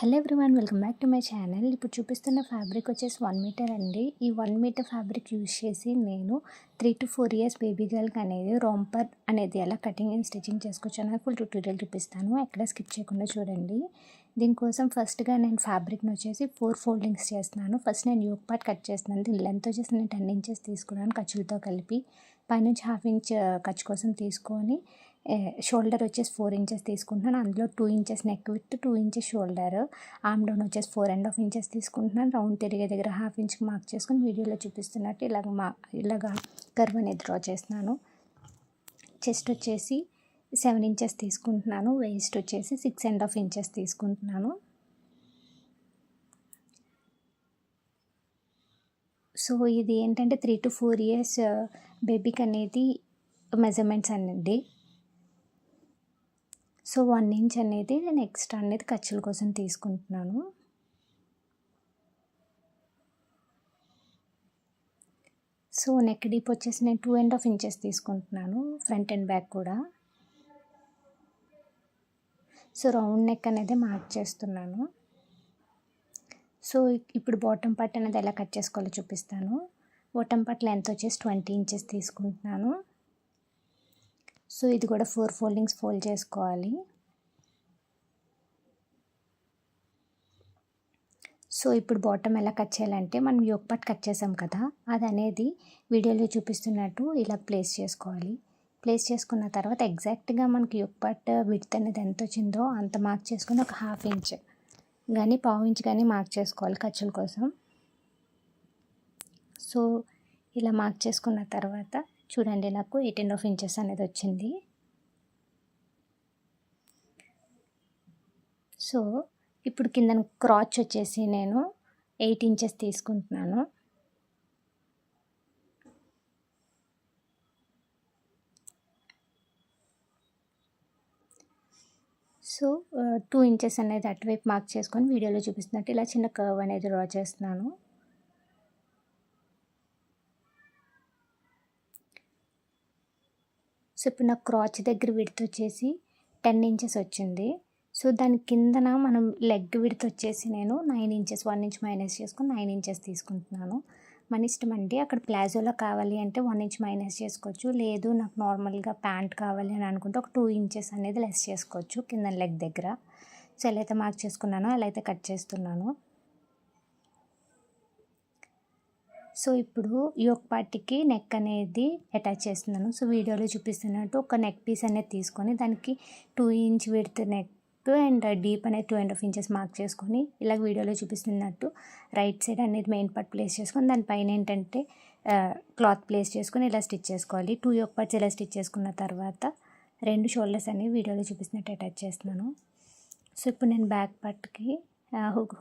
Hello everyone, welcome back to my channel. ఇప్పుడు చూపిస్తున్న fabric వచ్చేసి 1 మీటర్ అండి. ఈ 1 మీటర్ ఫ్యాబ్రిక్ యూజ్ చేసి నేను 3 to 4 ఇయర్స్ బేబీ గర్ల్కి అనేది రాంపర్ అనేది ఎలా కటింగ్ అండ్ స్టిచ్చింగ్ చేసుకోవచ్చు అనేది ఫుల్ ట్యూటోరియల్ చూపిస్తాను. ఎక్కడ స్కిప్ చేయకుండా చూడండి. దీనికోసం ఫస్ట్గా నేను ఫ్యాబ్రిక్ని వచ్చేసి 4 ఫోల్డింగ్స్ చేస్తున్నాను. ఫస్ట్ నేను యోక్ పార్ట్ కట్ చేస్తున్నాను. దీని లెంత్ వచ్చేసి నేను 10 ఇంచెస్ తీసుకున్నాను ఖర్చులతో కలిపి. పైనుంచి 1/2 ఇంచ్ ఖర్చు కోసం తీసుకొని షోల్డర్ వచ్చేసి 4 ఇంచెస్ తీసుకుంటున్నాను. అందులో 2 inches neck with 2 inches shoulder, arm down వచ్చేసి 4.5 ఇంచెస్ తీసుకుంటున్నాను. రౌండ్ తిరిగే దగ్గర 1/2 ఇంచ్కి మార్క్ చేసుకొని వీడియోలో చూపిస్తున్నట్టు ఇలాగా కర్వ్ అనేది డ్రా చేస్తున్నాను. చెస్ట్ వచ్చేసి 7 ఇంచెస్ తీసుకుంటున్నాను. వేస్ట్ వచ్చేసి 6.5 ఇంచెస్ తీసుకుంటున్నాను. సో ఇది ఏంటంటే 3 to 4 ఇయర్స్ బేబీకి అనేది మెజర్మెంట్స్ అండి. సో 1 ఇంచ్ అనేది నేను ఎక్స్ట్రా అనేది ఖర్చుల కోసం తీసుకుంటున్నాను. సో నెక్ డీప్ వచ్చేసి నేను 2.5 ఇంచెస్ తీసుకుంటున్నాను, ఫ్రంట్ అండ్ బ్యాక్ కూడా. సో రౌండ్ నెక్ అనేది మార్క్ చేస్తున్నాను. సో ఇప్పుడు బాటమ్ పార్ట్ అనేది ఎలా కట్ చేసుకోవాలో చూపిస్తాను. బాటమ్ పార్ట్ లెంత్ వచ్చేసి 20 ఇంచెస్ తీసుకుంటున్నాను. సో ఇది కూడా 4 ఫోల్డింగ్స్ ఫోల్డ్ చేసుకోవాలి. సో ఇప్పుడు బాటమ్ ఎలా కట్ చేయాలంటే మనం యోక్ పార్ట్ కట్ చేసాం కదా, అది అనేది వీడియోలో చూపిస్తున్నట్టు ఇలా ప్లేస్ చేసుకోవాలి. ప్లేస్ చేసుకున్న తర్వాత ఎగ్జాక్ట్గా మనకి యోక్ పార్ట్ విడ్త్ అనేది ఎంత వచ్చిందో అంత మార్క్ చేసుకుని ఒక 1/2 ఇంచ్ కానీ 1/4 ఇంచ్ కానీ మార్క్ చేసుకోవాలి ఖర్చుల కోసం. సో ఇలా మార్క్ చేసుకున్న తర్వాత చూడండి, నాకు 8.5 ఇంచెస్ అనేది వచ్చింది. సో ఇప్పుడు కింద క్రాచ్ వచ్చేసి నేను 8 ఇంచెస్ తీసుకుంటున్నాను. సో 2 ఇంచెస్ అనేది అటువైపు మార్క్ చేసుకొని వీడియోలో చూపిస్తున్నట్టు ఇలా చిన్న కర్వ్ అనేది డ్రా చేస్తున్నాను. సో ఇప్పుడు నాకు క్రాచ్ దగ్గర విడ్త్ వచ్చేసి 10 ఇంచెస్ వచ్చింది. సో దాని కిందన మనం లెగ్ విడ్త్ వచ్చేసి నేను 9 ఇంచెస్, 1 ఇంచ్ మైనస్ చేసుకొని 9 ఇంచెస్ తీసుకుంటున్నాను. మన ఇష్టం అండి. అక్కడ ప్లాజోలో కావాలి అంటే 1 ఇంచ్ మైనస్ చేసుకోవచ్చు, లేదు నాకు నార్మల్గా ప్యాంట్ కావాలి అని అనుకుంటే ఒక 2 ఇంచెస్ అనేది లెస్ చేసుకోవచ్చు కింద లెగ్ దగ్గర. సో ఎలా అయితే మార్క్ చేసుకున్నానో అలా అయితే కట్ చేస్తున్నాను. సో ఇప్పుడు యోక్ పార్ట్కి నెక్ అనేది అటాచ్ చేస్తున్నాను. సో వీడియోలో చూపిస్తున్నట్టు ఒక నెక్ పీస్ అనేది తీసుకొని దానికి 2 inch width neck and deep అనేది 2.5 ఇంచెస్ మార్క్ చేసుకొని ఇలా వీడియోలో చూపిస్తున్నట్టు రైట్ సైడ్ అనేది మెయిన్ పార్ట్ ప్లేస్ చేసుకొని దానిపైన ఏంటంటే క్లాత్ ప్లేస్ చేసుకొని ఇలా స్టిచ్ చేసుకోవాలి. 2 యోక్ పార్ట్స్ ఇలా స్టిచ్ చేసుకున్న తర్వాత 2 షోల్డర్స్ అనేవి వీడియోలో చూపిస్తున్నట్టు అటాచ్ చేస్తున్నాను. సో ఇప్పుడు నేను బ్యాక్ పార్ట్కి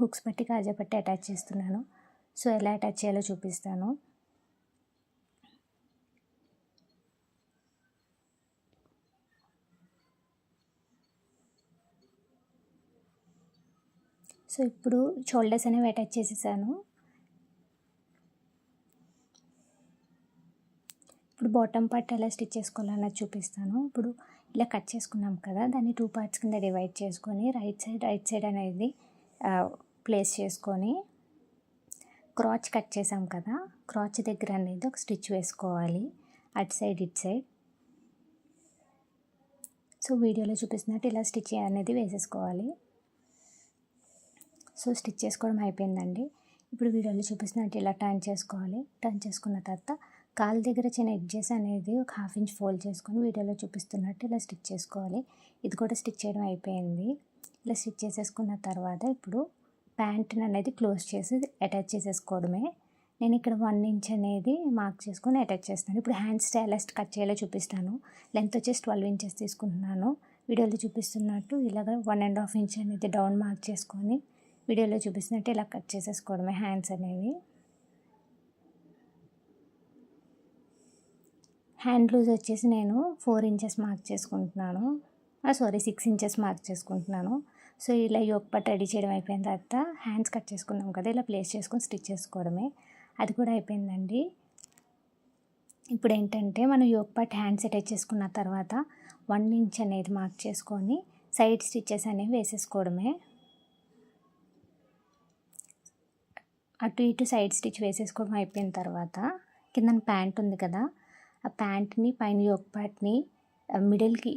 హుక్స్ పట్టి కాజా పట్టి అటాచ్ చేస్తున్నాను. సో ఎలా అటాచ్ చేయాలో చూపిస్తాను. సో ఇప్పుడు షోల్డర్స్ అనేవి అటాచ్ చేసేసాను. ఇప్పుడు బాటమ్ పార్ట్ ఎలా స్టిచ్ చేసుకోవాలన్నది చూపిస్తాను. ఇప్పుడు ఇలా కట్ చేసుకున్నాం కదా, దాన్ని 2 పార్ట్స్ కింద డివైడ్ చేసుకొని రైట్ సైడ్ అనేది ప్లేస్ చేసుకొని క్రాచ్ కట్ చేసాం కదా, క్రాచ్ దగ్గర అనేది ఒక స్టిచ్ వేసుకోవాలి అటు సైడ్ ఇటు సైడ్. సో వీడియోలో చూపిస్తున్నట్టు ఇలా స్టిచ్ అనేది వేసేసుకోవాలి. సో స్టిచ్ చేసుకోవడం అయిపోయిందండి. ఇప్పుడు వీడియోలో చూపిస్తున్నట్టు ఇలా టర్న్ చేసుకోవాలి. టర్న్ చేసుకున్న తర్వాత కాలు దగ్గర చిన్న ఎడ్జెస్ అనేది ఒక 1/2 ఇంచ్ ఫోల్డ్ చేసుకొని వీడియోలో చూపిస్తున్నట్టు ఇలా స్టిచ్ చేసుకోవాలి. ఇది కూడా స్టిచ్ చేయడం అయిపోయింది. ఇలా స్టిచ్ చేసేసుకున్న తర్వాత ఇప్పుడు ప్యాంట్ని అనేది క్లోజ్ చేసి అటాచ్ చేసేసుకోవడమే. నేను ఇక్కడ 1 ఇంచ్ అనేది మార్క్ చేసుకొని అటాచ్ చేస్తాను. ఇప్పుడు హ్యాండ్స్ ఎలా కట్ చేయాలో చూపిస్తాను. లెంత్ వచ్చేసి 12 ఇంచెస్ తీసుకుంటున్నాను. వీడియోలో చూపిస్తున్నట్టు ఇలాగ 1.5 ఇంచ్ అనేది డౌన్ మార్క్ చేసుకొని వీడియోలో చూపిస్తున్నట్టు ఇలా కట్ చేసేసుకోవడమే హ్యాండ్స్ అనేవి. హ్యాండ్ లూజ్ వచ్చేసి నేను 4 ఇంచెస్ మార్క్ చేసుకుంటున్నాను, 6 ఇంచెస్ మార్క్ చేసుకుంటున్నాను. సో ఇలా యోక్ పార్ట్ రెడీ చేయడం అయిపోయిన తర్వాత హ్యాండ్స్ కట్ చేసుకున్నాం కదా, ఇలా ప్లేస్ చేసుకొని స్టిచ్ చేసుకోవడమే. అది కూడా అయిపోయిందండి. ఇప్పుడు ఏంటంటే మనం యోక్ పార్ట్ హ్యాండ్స్ అటాచ్ చేసుకున్న తర్వాత 1 ఇంచ్ అనేది మార్క్ చేసుకొని సైడ్ స్టిచెస్ అనేవి వేసేసుకోవడమే. అటు ఇటు సైడ్ స్టిచ్ వేసేసుకోవడం అయిపోయిన తర్వాత కింద ప్యాంట్ ఉంది కదా, ఆ ప్యాంట్ని పైన యోక్ పార్ట్ని మిడిల్కి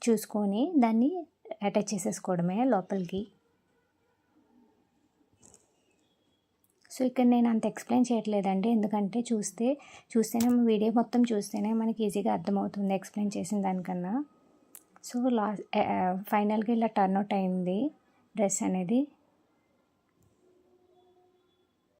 చూసుకొని దాన్ని అటాచ్ చేసేసుకోవడమే లోపలికి. సో ఇక్కడ నేను అంత ఎక్స్ప్లెయిన్ చేయట్లేదండి, ఎందుకంటే చూస్తేనే వీడియో మొత్తం చూస్తేనే మనకి ఈజీగా అర్థమవుతుంది ఎక్స్ప్లెయిన్ చేసిన దానికన్నా. సో ఫైనల్గా ఇలా టర్న్ అవుట్ అయింది డ్రెస్ అనేది.